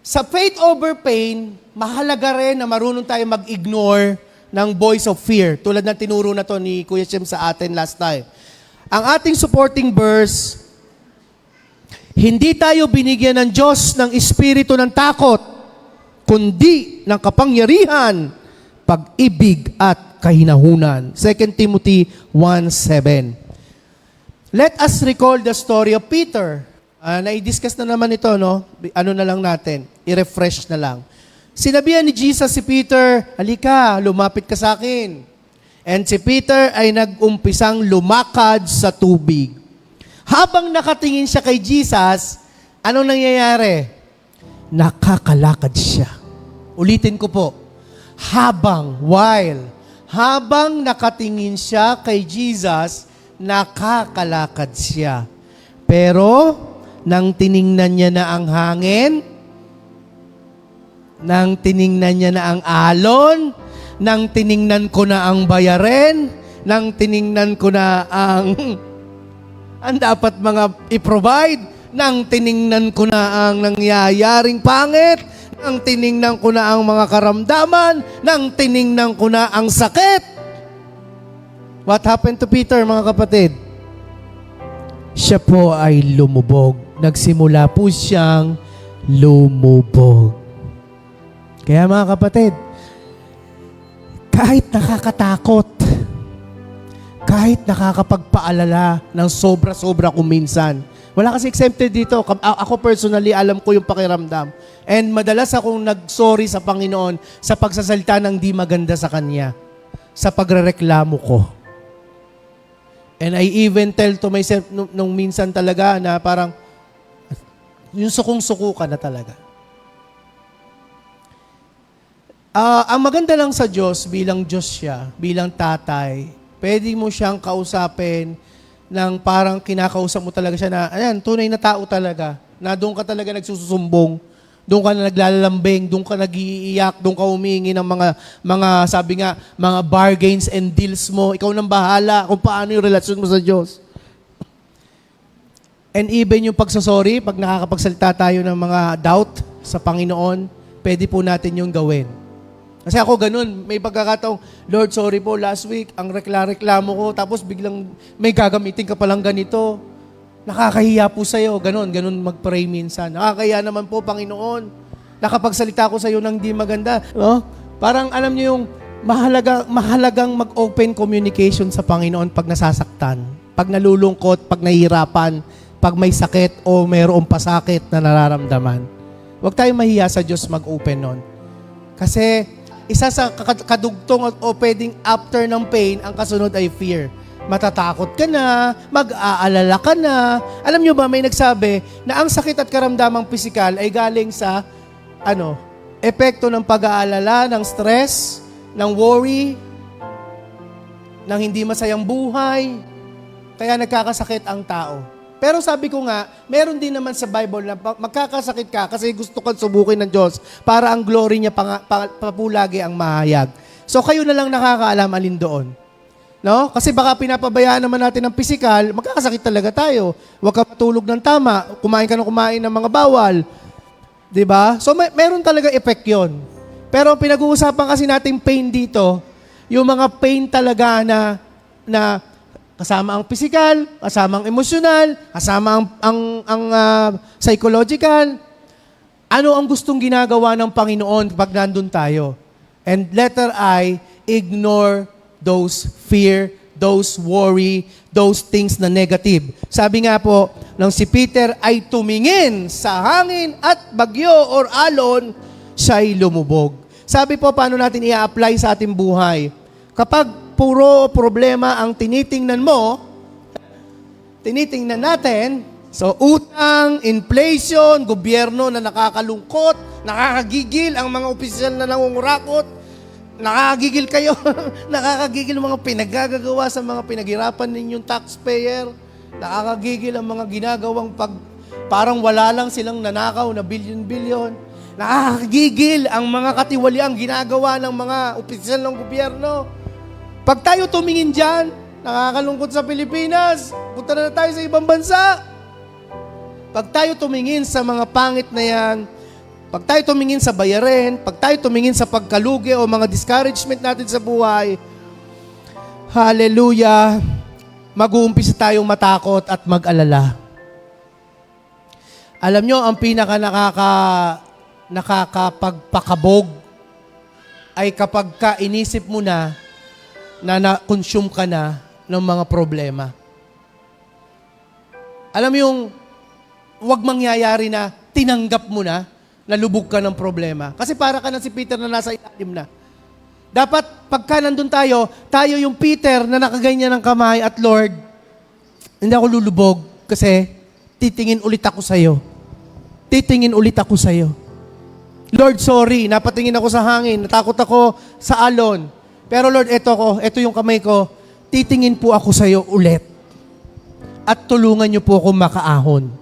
Sa faith over pain, mahalaga rin na marunong tayo mag-ignore ng voice of fear. Tulad ng tinuro na to ni Kuya Shem sa atin last time. Ang ating supporting verse, hindi tayo binigyan ng Diyos ng espiritu ng takot, kundi ng kapangyarihan, pag-ibig at kahinahunan. 2 Timothy 1:7. Let us recall the story of Peter. Na-discuss na naman ito, no? Ano na lang natin, i-refresh na lang. Sinabihan ni Jesus si Peter, halika, lumapit ka sa akin. And si Peter ay nag-umpisang lumakad sa tubig. Habang nakatingin siya kay Jesus, anong nangyayari? Nakakalakad siya. Ulitin ko po. Habang nakatingin siya kay Jesus, nakakalakad siya. Pero, nang tiningnan niya na ang hangin, nang tiningnan niya na ang alon, nang tiningnan ko na ang bayarin, nang tiningnan ko na ang dapat mga i-provide, nang tiningnan ko na ang nangyayaring pangit, nang tiningnan ko na ang mga karamdaman, nang tiningnan ko na ang sakit. What happened to Peter, mga kapatid? Siya po ay lumubog. Nagsimula po siyang lumubog. Kaya mga kapatid, kahit nakakatakot, kahit nakakapagpaalala ng sobra-sobra kung minsan, wala kasi exempted dito. Ako personally, alam ko yung pakiramdam. And madalas akong nag-sorry sa Panginoon sa pagsasalita ng di maganda sa Kanya, sa pagrereklamo ko. And I even tell to myself nung minsan talaga na parang, yung sukong-suko ka na talaga. Ang maganda lang sa Diyos, bilang Diyos siya, bilang tatay, pwede mo siyang kausapin ng parang kinakausap mo talaga siya na, ayan, tunay na tao talaga, na doon ka talaga nagsususumbong, doon ka na naglalambing, doon ka nag-iiyak, doon ka humingi ng mga, sabi nga, mga bargains and deals mo. Ikaw nang bahala kung paano yung relasyon mo sa Diyos. And even yung pagsasorry, pag nakakapagsalita tayo ng mga doubt sa Panginoon, pwede po natin yung gawin. Kasi ako ganun, may pagkakataong, Lord, sorry po, last week, ang reklamo ko, tapos biglang may gagamitin ka palang ganito. Nakakahiya po sa'yo, ganun mag-pray minsan. Nakakahiya naman po, Panginoon. Nakapagsalita ko sa'yo ng di maganda. No? Parang alam niyo yung mahalagang mag-open communication sa Panginoon pag nasasaktan, pag nalulungkot, pag nahihirapan, pag may sakit o mayroong pasakit na nararamdaman. Huwag tayong mahiya sa Diyos mag-open nun. Kasi isa sa kadugtong o pwedeng after ng pain, ang kasunod ay fear. Matatakot ka na, mag-aalala ka na. Alam nyo ba, may nagsabi na ang sakit at karamdamang pisikal ay galing sa epekto ng pag-aalala, ng stress, ng worry, ng hindi masayang buhay. Kaya nagkakasakit ang tao. Pero sabi ko nga, meron din naman sa Bible na magkakasakit ka kasi gusto kang subukin ng Diyos para ang glory niya papulagi ang mahayag. So kayo na lang nakakaalam alin doon. No? Kasi baka pinapabayaan naman natin ng pisikal, magkakasakit talaga tayo. Huwag ka matulog ng tama, kumain ka ng kumain ng mga bawal. 'Di ba? So meron talaga effect 'yon. Pero pinag-uusapan kasi nating pain dito, yung mga pain talaga na kasama ang physical, kasama ang emosyonal, kasama ang psychological. Ano ang gustong ginagawa ng Panginoon pag nandun tayo? And letter I, ignore those fear, those worry, those things na negative. Sabi nga po, nang si Peter ay tumingin sa hangin at bagyo or alon, siya'y lumubog. Sabi po, paano natin i-apply sa ating buhay? Kapag puro problema ang tinitingnan natin, so utang, inflation, gobyerno na nakakalungkot, nakakagigil ang mga opisyal na nangungurakot, nakakagigil kayo, nakakagigil ang mga pinaggagawa sa mga pinaghirapan ninyong taxpayer, nakakagigil ang mga ginagawang parang wala lang silang nanakaw na bilyon-bilyon, nakakagigil ang mga katiwaliang ginagawa ng mga opisyal ng gobyerno. Pag tayo tumingin dyan, nakakalungkot sa Pilipinas, punta na tayo sa ibang bansa. Pag tayo tumingin sa mga pangit na yan, Pag tayo tumingin sa bayarin, pag tayo tumingin sa pagkalugi o mga discouragement natin sa buhay, hallelujah, mag-uumpisa tayong matakot at mag-alala. Alam nyo, ang pinaka nakakapagpakabog ay kapag ka inisip mo na na-consume ka na ng mga problema. Alam mo yung huwag mangyayari na tinanggap mo na lubog ka ng problema. Kasi para ka na si Peter na nasa ilalim na. Dapat pagka nandun tayo yung Peter na nakaganyan ng kamay at Lord, hindi ako lulubog kasi titingin ulit ako sa'yo. Titingin ulit ako sa'yo. Lord, sorry, napatingin ako sa hangin, natakot ako sa alon. Pero Lord, ito yung kamay ko, titingin po ako sa'yo ulit. At tulungan niyo po ako makaahon.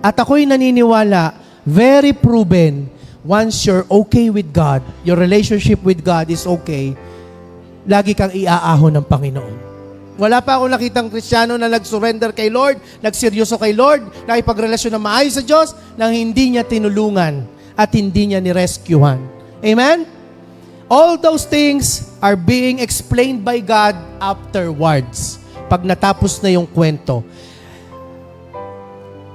At ako'y naniniwala, very proven, once you're okay with God, your relationship with God is okay, lagi kang iaahon ng Panginoon. Wala pa akong nakitang Kristiyano na nag-surrender kay Lord, nagseryoso kay Lord, nakipagrelasyon na maayos sa Diyos, nang hindi niya tinulungan at hindi niya nirescuehan. Amen? All those things are being explained by God afterwards. Pag natapos na yung kwento.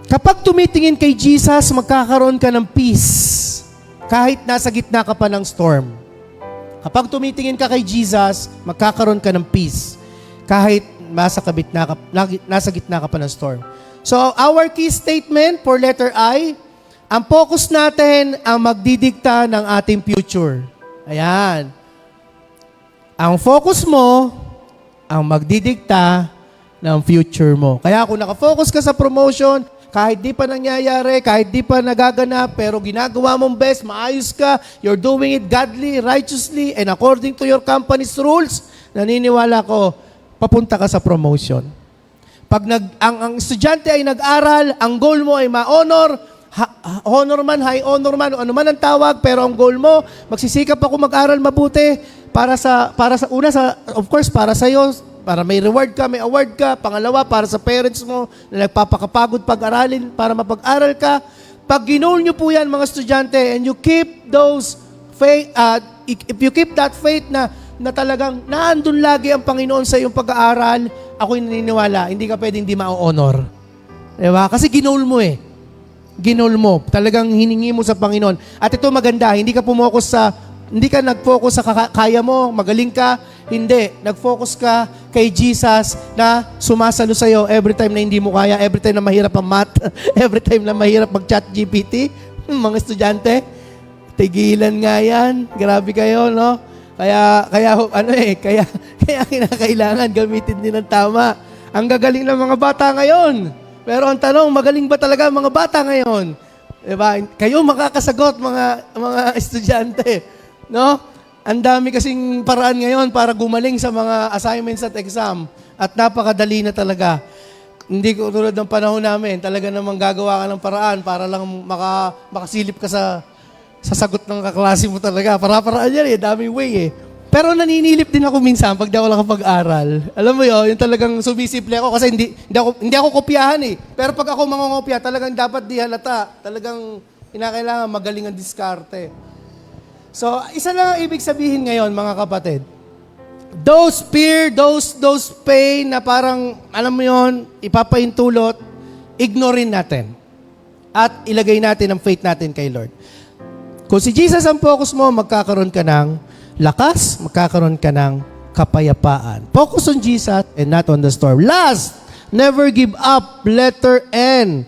Kapag tumitingin kay Jesus, magkakaroon ka ng peace. Kahit nasa gitna ka pa ng storm. Kapag tumitingin ka kay Jesus, magkakaroon ka ng peace. Kahit nasa gitna ka pa ng storm. So, our key statement for letter I, ang focus natin ang magdidikta ng ating future. Ayan. Ang focus mo, ang magdidikta ng future mo. Kaya kung nakafocus ka sa promotion, kahit di pa nangyayari, kahit di pa nagaganap, pero ginagawa mong best, maayos ka, you're doing it godly, righteously, and according to your company's rules, naniniwala ko, papunta ka sa promotion. Pag ang estudyante ay nag-aral, ang goal mo ay ma-honor, honor man, high honor man, ano man ang tawag, pero ang goal mo, magsisikap ako mag-aral mabuti para sa of course, para sa iyo, para may reward ka, may award ka. Pangalawa, para sa parents mo na nagpapakapagod pag-aralin para mapag-aral ka. Pag ginol nyo po yan, mga estudyante, and you keep those faith, if you keep that faith na talagang naandun lagi ang Panginoon sa iyong pag-aaral, ako'y naniniwala, hindi ka pwedeng di ma-honor. Diba? Kasi ginol mo eh. Ginol mo. Talagang hiningi mo sa Panginoon. At ito maganda, hindi ka nag-focus sa kaya mo, magaling ka. Hindi. Nag-focus ka kay Jesus na sumasalo sa'yo every time na hindi mo kaya, every time na mahirap ang math, every time na mahirap mag-chat GPT. Mga estudyante, tigilan nga yan. Grabe kayo, no? Kaya kinakailangan gamitin din ng tama. Ang gagaling ng mga bata ngayon. Pero ang tanong, magaling ba talaga ang mga bata ngayon? Diba? Kayo makakasagot, mga estudyante. No? Ang dami kasing paraan ngayon para gumaling sa mga assignments at exam. At napakadali na talaga. Hindi ko tulad ng panahon namin, talaga namang gagawa ka ng paraan para lang makasilip ka sa sagot ng kaklase mo talaga. Para-paraan yan eh, daming way eh. Pero naninilip din ako minsan pag di ako nakapag-aral. Alam mo yun, yung talagang sumisimple ako kasi hindi ako kopyahan eh. Pero pag ako mangongopya, talagang dapat di halata. Talagang kinakailangan magaling ang diskarte. So, isa lang ang ibig sabihin ngayon, mga kapatid. Those fear, those pain na parang, alam mo yun, ipapahintulot, ignorin natin. At ilagay natin ang faith natin kay Lord. Kung si Jesus ang focus mo, magkakaroon ka ng lakas, magkakaroon ka ng kapayapaan. Focus on Jesus and not on the storm. Last, never give up. Letter N.